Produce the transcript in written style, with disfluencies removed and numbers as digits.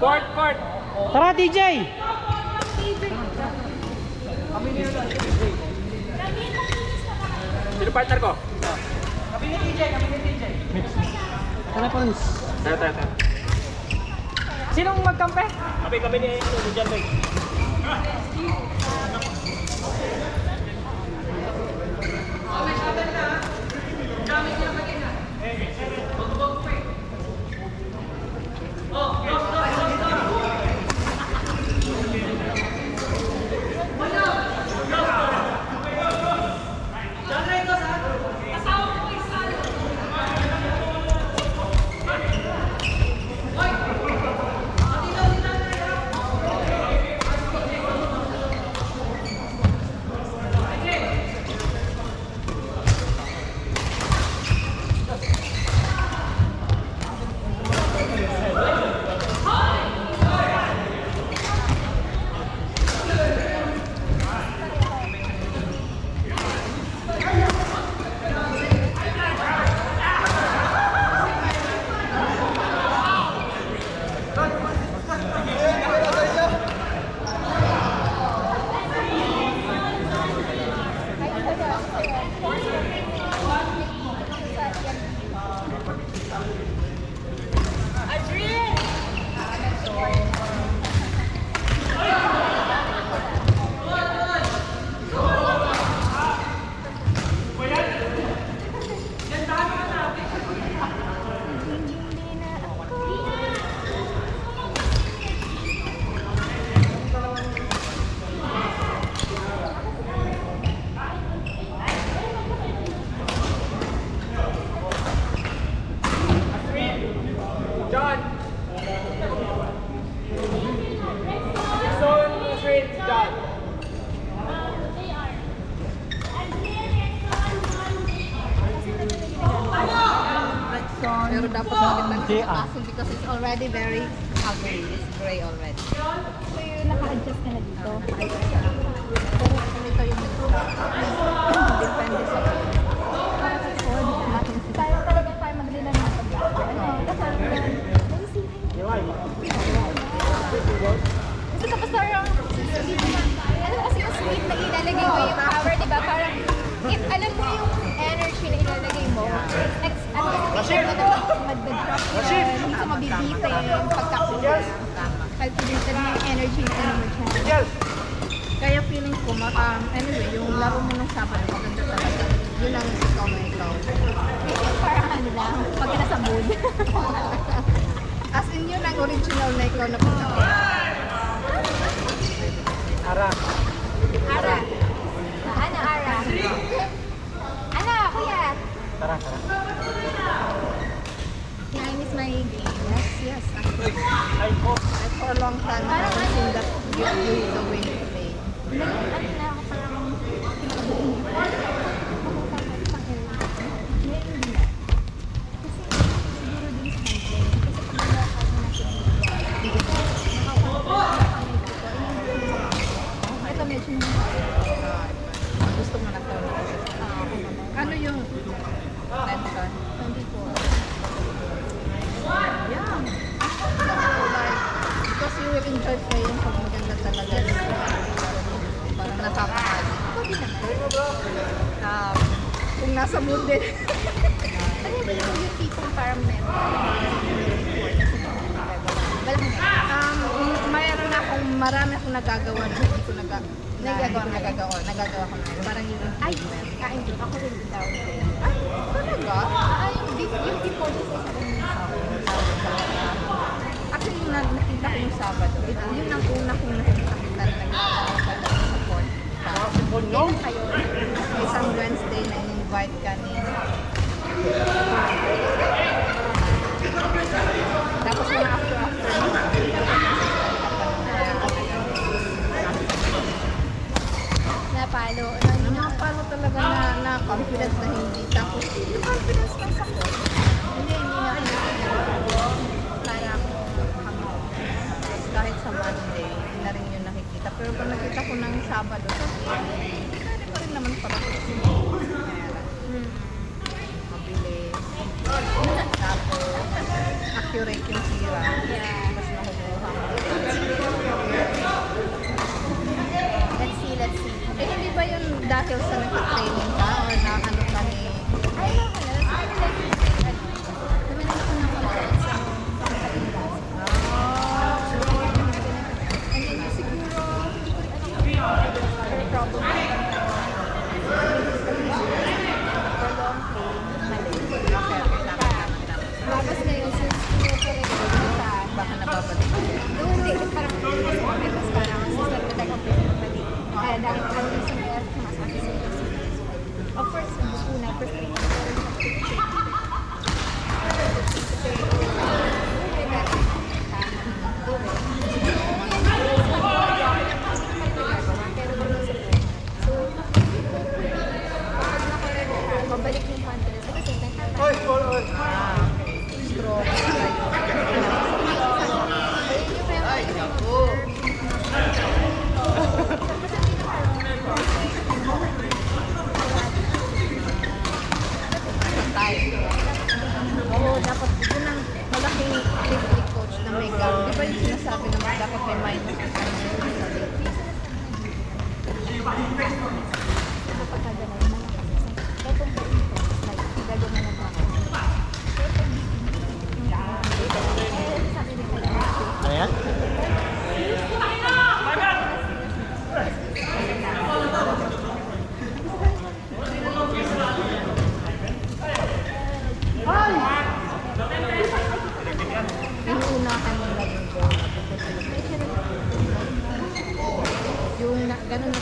Court, court. Tara, DJ! Sino partner ko? Tara, Pons. Tayo. Sinong magkampe? Kami ni John Bay. Pero dapat magandang kapasok because it's already very ugly. It's gray already. So yung naka-adjust ka na dito. Pero ito yung depende sa Tayo talaga tayo maglilan ng pagkakas. Kasi tapos parang ano kasi yung sweet na ilalagay mo yung power, di ba? Parang if alam mo yung energy na ilalagay mo, next, ano kasi mo na magdadrop yun, hindi ka mabibitin pagkakulang. Calculated mo yung energy na ano mo dyan. Kaya feeling ko, anyway, yung laro mo ng Sabado, maganda talaga. Yun ang ikaw na ikaw. Parang ano lang, pag ka nasa mood. As in, yun ang original na ikaw na pagkakulang. Ara. Ara. Ano, Ara? Ano, kuya? Tara. Yeah, I miss my game. Yes. Ay, ko. And for a long time, I haven't seen that you the way you play. Ano na ako parang Ito medyo gusto mo na to. Ano yung tension? Yeah. Because you will enjoy playing pag maganda talaga. Parang nakakahali. Ito din naman. Kung nasa mood din. ano ba yung tipong parang meron? Mayroon akong marami akong nagagawa na hindi ko nagagawa ko na. Parang yun. Ay, kain din. Ako rin daw. Ay, talaga? Yung before this is ano yung Actually, yung nakita ko yung Sabado. Yun ang una kong nakita na nag-support. Kailan kayo? Isang Wednesday na in-invite ka ni... Tapos mga after napalo. Nakapalo talaga na confidence na hindi. Tapos yung confidence lang sa court. Hindi na parang kahit sa Monday, hindi na rin yun nakikita. Pero pag nakita ko ng Sabado, pwede pa rin naman para mabilis. Tapos accurate yung sira. Mas nakukuha mo. skills na nagpa-training ka or na ano ka ni... Ay, mga kanila. Naman ako ng conference sa Pilipinas. And then siguro, hindi ko rin pero probably, for long play, tapos ngayon, since kinukulit ko siya, Baka nababalik ka. hindi, parang tapos parang sister ko tayo pinapali. Kaya dahil ako yung sumiyas, masakit sa of course, una, first thing, mabalik yung confidence at the same time, Strong. Ay, naku! Tayo. Oo, dapat yun ang malaking click coach na may gap. Di ba yung sinasabi naman dapat may minus sa Ano yan? Inuunahan nila yung goal. Yung ganun na